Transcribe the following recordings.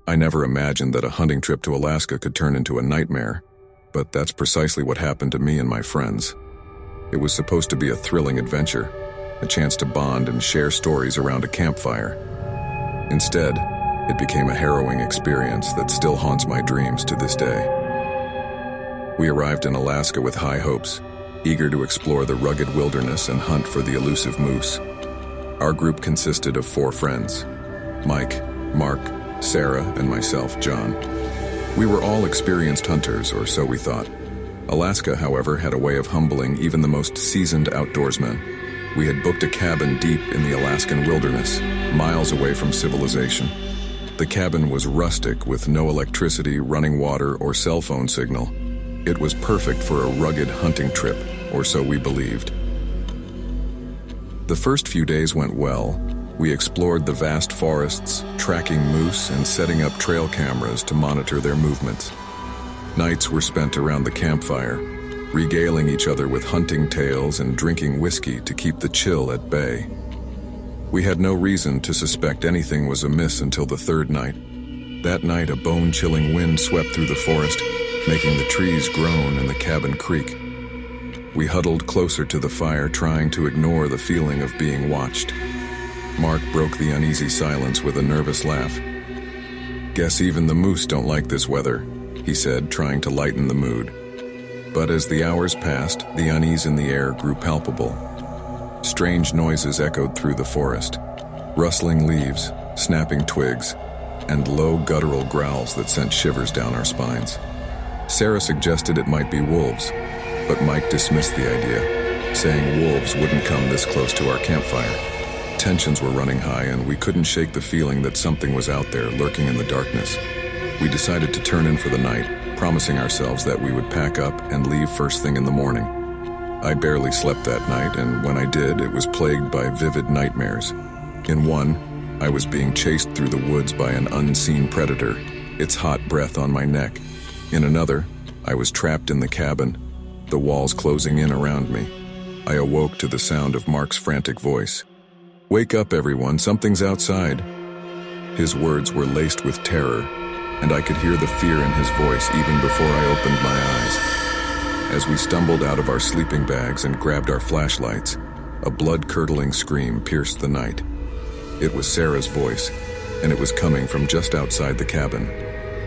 I never imagined that a hunting trip to Alaska could turn into a nightmare, but that's precisely what happened to me and my friends. It was supposed to be a thrilling adventure, a chance to bond and share stories around a campfire. Instead, it became a harrowing experience that still haunts my dreams to this day. We arrived in Alaska with high hopes, eager to explore the rugged wilderness and hunt for the elusive moose. Our group consisted of 4 friends: Mike, Mark, Sarah, and myself, John. We were all experienced hunters, or so we thought. Alaska, however, had a way of humbling even the most seasoned outdoorsmen. We had booked a cabin deep in the Alaskan wilderness, miles away from civilization. The cabin was rustic with no electricity, running water, or cell phone signal. It was perfect for a rugged hunting trip, or so we believed. The first few days went well. We explored the vast forests, tracking moose and setting up trail cameras to monitor their movements. Nights were spent around the campfire, regaling each other with hunting tales and drinking whiskey to keep the chill at bay. We had no reason to suspect anything was amiss until the 3rd night. That night, a bone-chilling wind swept through the forest, making the trees groan and the cabin creak. We huddled closer to the fire, trying to ignore the feeling of being watched. Mark broke the uneasy silence with a nervous laugh. "Guess even the moose don't like this weather," he said, trying to lighten the mood. But as the hours passed, the unease in the air grew palpable. Strange noises echoed through the forest, rustling leaves, snapping twigs, and low guttural growls that sent shivers down our spines. Sarah suggested it might be wolves, but Mike dismissed the idea, saying wolves wouldn't come this close to our campfire. Tensions were running high, and we couldn't shake the feeling that something was out there lurking in the darkness. We decided to turn in for the night, promising ourselves that we would pack up and leave first thing in the morning. I barely slept that night, and when I did, it was plagued by vivid nightmares. In one, I was being chased through the woods by an unseen predator, its hot breath on my neck. In another, I was trapped in the cabin, the walls closing in around me. I awoke to the sound of Mark's frantic voice. "Wake up, everyone, something's outside." His words were laced with terror, and I could hear the fear in his voice even before I opened my eyes. As we stumbled out of our sleeping bags and grabbed our flashlights, a blood-curdling scream pierced the night. It was Sarah's voice, and it was coming from just outside the cabin.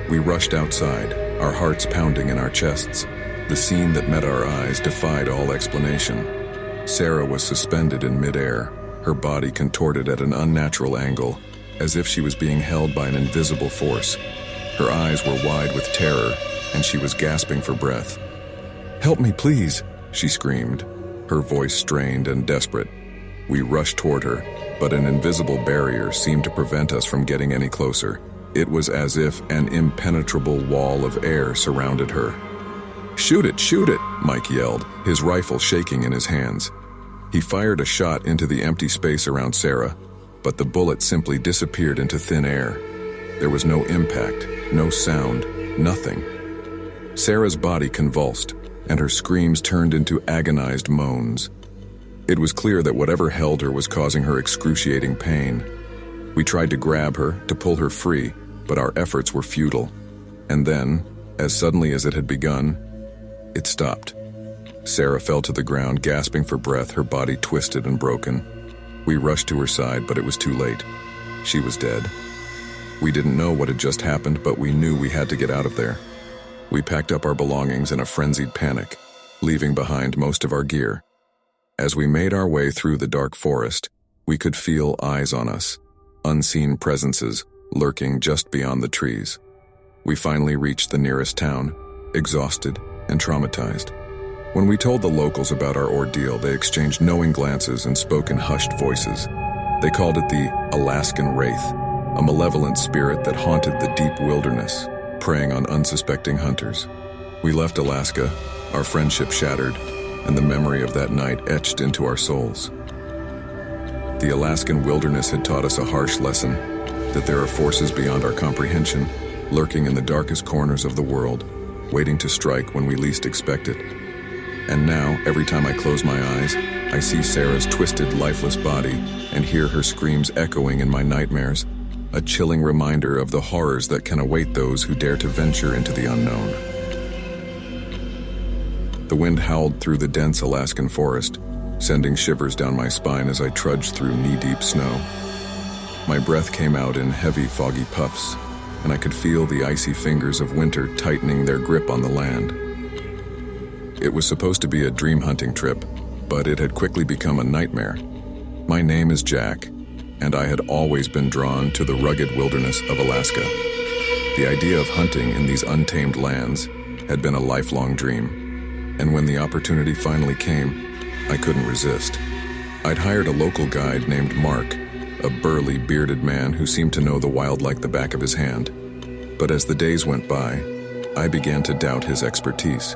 We rushed outside, our hearts pounding in our chests. The scene that met our eyes defied all explanation. Sarah was suspended in midair, her body contorted at an unnatural angle, as if she was being held by an invisible force. Her eyes were wide with terror, and she was gasping for breath. "Help me, please," she screamed, her voice strained and desperate. We rushed toward her, but an invisible barrier seemed to prevent us from getting any closer. It was as if an impenetrable wall of air surrounded her. "Shoot it, shoot it," Mike yelled, his rifle shaking in his hands. He fired a shot into the empty space around Sarah, but the bullet simply disappeared into thin air. There was no impact, no sound, nothing. Sarah's body convulsed, and her screams turned into agonized moans. It was clear that whatever held her was causing her excruciating pain. We tried to grab her, to pull her free, but our efforts were futile. And then, as suddenly as it had begun, it stopped. Sarah fell to the ground, gasping for breath, her body twisted and broken. We rushed to her side, but it was too late. She was dead. We didn't know what had just happened, but we knew we had to get out of there. We packed up our belongings in a frenzied panic, leaving behind most of our gear. As we made our way through the dark forest, we could feel eyes on us, unseen presences lurking just beyond the trees. We finally reached the nearest town, exhausted and traumatized. When we told the locals about our ordeal, they exchanged knowing glances and spoke in hushed voices. They called it the Alaskan Wraith, a malevolent spirit that haunted the deep wilderness, preying on unsuspecting hunters. We left Alaska, our friendship shattered, and the memory of that night etched into our souls. The Alaskan wilderness had taught us a harsh lesson, that there are forces beyond our comprehension, lurking in the darkest corners of the world, waiting to strike when we least expect it. And now, every time I close my eyes, I see Sarah's twisted, lifeless body and hear her screams echoing in my nightmares. a chilling reminder of the horrors that can await those who dare to venture into the unknown. The wind howled through the dense Alaskan forest, sending shivers down my spine as I trudged through knee-deep snow. My breath came out in heavy, foggy puffs, and I could feel the icy fingers of winter tightening their grip on the land. It was supposed to be a dream hunting trip, but it had quickly become a nightmare. My name is Jack, and I had always been drawn to the rugged wilderness of Alaska. The idea of hunting in these untamed lands had been a lifelong dream, and when the opportunity finally came, I couldn't resist. I'd hired a local guide named Mark, a burly, bearded man who seemed to know the wild like the back of his hand. But as the days went by, I began to doubt his expertise.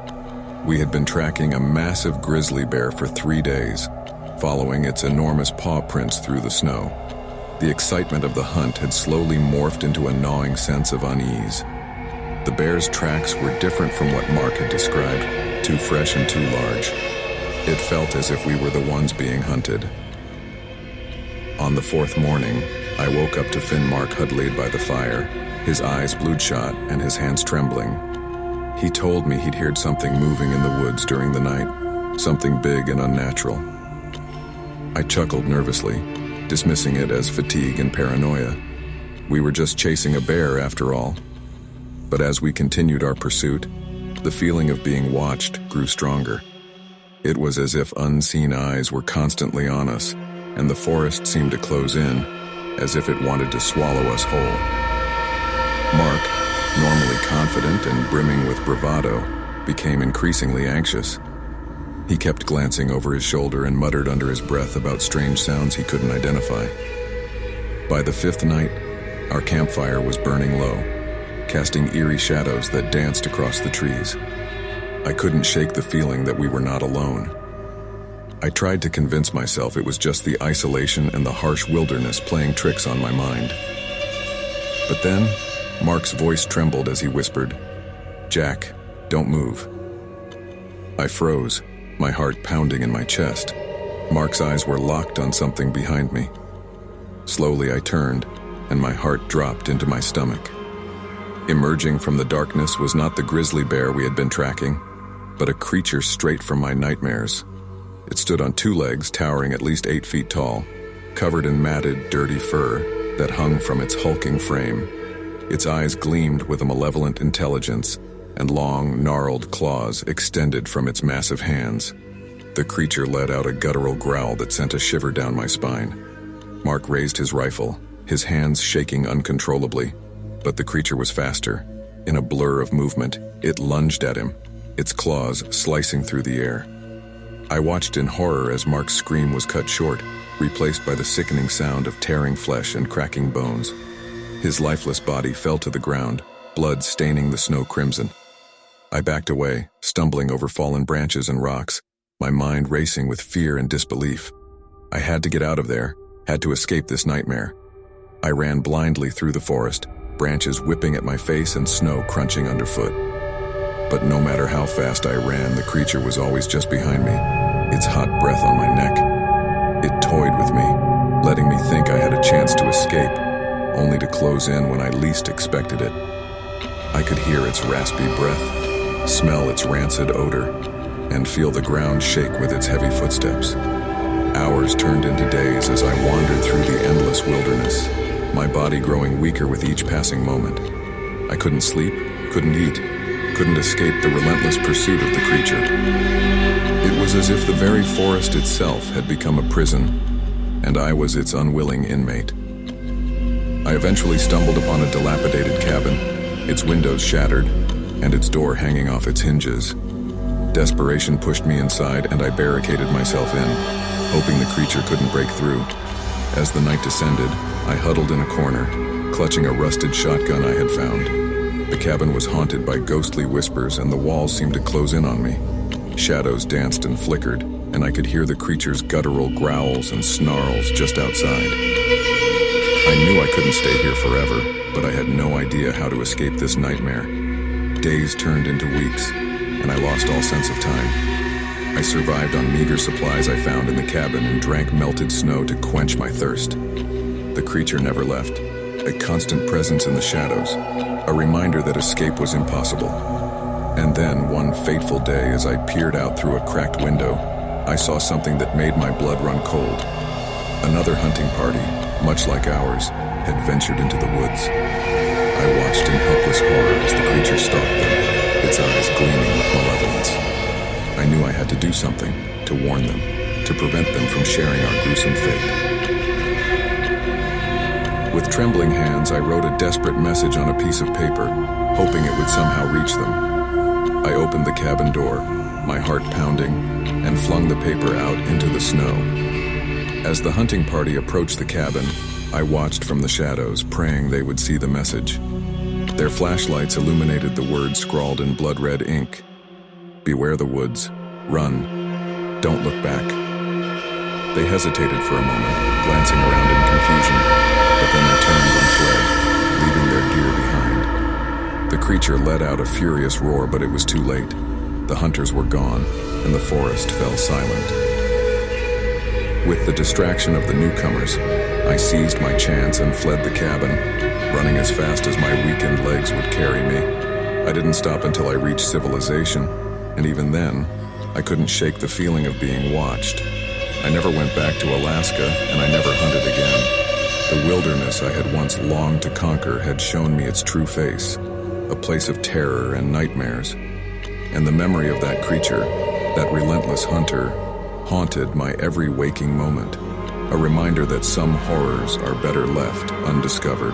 We had been tracking a massive grizzly bear for 3 days, following its enormous paw prints through the snow. The excitement of the hunt had slowly morphed into a gnawing sense of unease. The bear's tracks were different from what Mark had described, too fresh and too large. It felt as if we were the ones being hunted. On the 4th morning, I woke up to find Mark huddled by the fire, his eyes bloodshot and his hands trembling. He told me he'd heard something moving in the woods during the night, something big and unnatural. I chuckled nervously, dismissing it as fatigue and paranoia. We were just chasing a bear after all. But as we continued our pursuit, the feeling of being watched grew stronger. It was as if unseen eyes were constantly on us, and the forest seemed to close in, as if it wanted to swallow us whole. Mark, normally confident and brimming with bravado, became increasingly anxious. He kept glancing over his shoulder and muttered under his breath about strange sounds he couldn't identify. By the 5th night, our campfire was burning low, casting eerie shadows that danced across the trees. I couldn't shake the feeling that we were not alone. I tried to convince myself it was just the isolation and the harsh wilderness playing tricks on my mind. But then, Mark's voice trembled as he whispered, "Jack, don't move." I froze, my heart pounding in my chest. Mark's eyes were locked on something behind me. Slowly I turned, and my heart dropped into my stomach. Emerging from the darkness was not the grizzly bear we had been tracking, but a creature straight from my nightmares. It stood on 2 legs, towering at least 8 feet tall, covered in matted, dirty fur that hung from its hulking frame. Its eyes gleamed with a malevolent intelligence, and long, gnarled claws extended from its massive hands. The creature let out a guttural growl that sent a shiver down my spine. Mark raised his rifle, his hands shaking uncontrollably, but the creature was faster. In a blur of movement, it lunged at him, its claws slicing through the air. I watched in horror as Mark's scream was cut short, replaced by the sickening sound of tearing flesh and cracking bones. His lifeless body fell to the ground, blood staining the snow crimson. I backed away, stumbling over fallen branches and rocks, my mind racing with fear and disbelief. I had to get out of there, had to escape this nightmare. I ran blindly through the forest, branches whipping at my face and snow crunching underfoot. But no matter how fast I ran, the creature was always just behind me, its hot breath on my neck. It toyed with me, letting me think I had a chance to escape, only to close in when I least expected it. I could hear its raspy breath, smell its rancid odor, and feel the ground shake with its heavy footsteps. Hours turned into days as I wandered through the endless wilderness, my body growing weaker with each passing moment. I couldn't sleep, couldn't eat, couldn't escape the relentless pursuit of the creature. It was as if the very forest itself had become a prison, and I was its unwilling inmate. I eventually stumbled upon a dilapidated cabin, its windows shattered, and its door hanging off its hinges. Desperation pushed me inside, and I barricaded myself in, hoping the creature couldn't break through. As the night descended, I huddled in a corner, clutching a rusted shotgun I had found. The cabin was haunted by ghostly whispers, and the walls seemed to close in on me. Shadows danced and flickered, and I could hear the creature's guttural growls and snarls just outside. I knew I couldn't stay here forever, but I had no idea how to escape this nightmare. Days turned into weeks, and I lost all sense of time. I survived on meager supplies I found in the cabin and drank melted snow to quench my thirst. The creature never left. a constant presence in the shadows, a reminder that escape was impossible. And then, one fateful day, as I peered out through a cracked window, I saw something that made my blood run cold. Another hunting party, much like ours, had ventured into the woods. I watched in helpless horror as the creature stalked them, its eyes gleaming with malevolence. I knew I had to do something, to warn them, to prevent them from sharing our gruesome fate. With trembling hands, I wrote a desperate message on a piece of paper, hoping it would somehow reach them. I opened the cabin door, my heart pounding, and flung the paper out into the snow. As the hunting party approached the cabin, I watched from the shadows, praying they would see the message. Their flashlights illuminated the words scrawled in blood-red ink. "Beware the woods. Run. Don't look back." They hesitated for a moment, glancing around in confusion, but then they turned and fled, leaving their gear behind. The creature let out a furious roar, but it was too late. The hunters were gone, and the forest fell silent. With the distraction of the newcomers, I seized my chance and fled the cabin, running as fast as my weakened legs would carry me. I didn't stop until I reached civilization, and even then, I couldn't shake the feeling of being watched. I never went back to Alaska, and I never hunted again. The wilderness I had once longed to conquer had shown me its true face, a place of terror and nightmares. And the memory of that creature, that relentless hunter, haunted my every waking moment, a reminder that some horrors are better left undiscovered.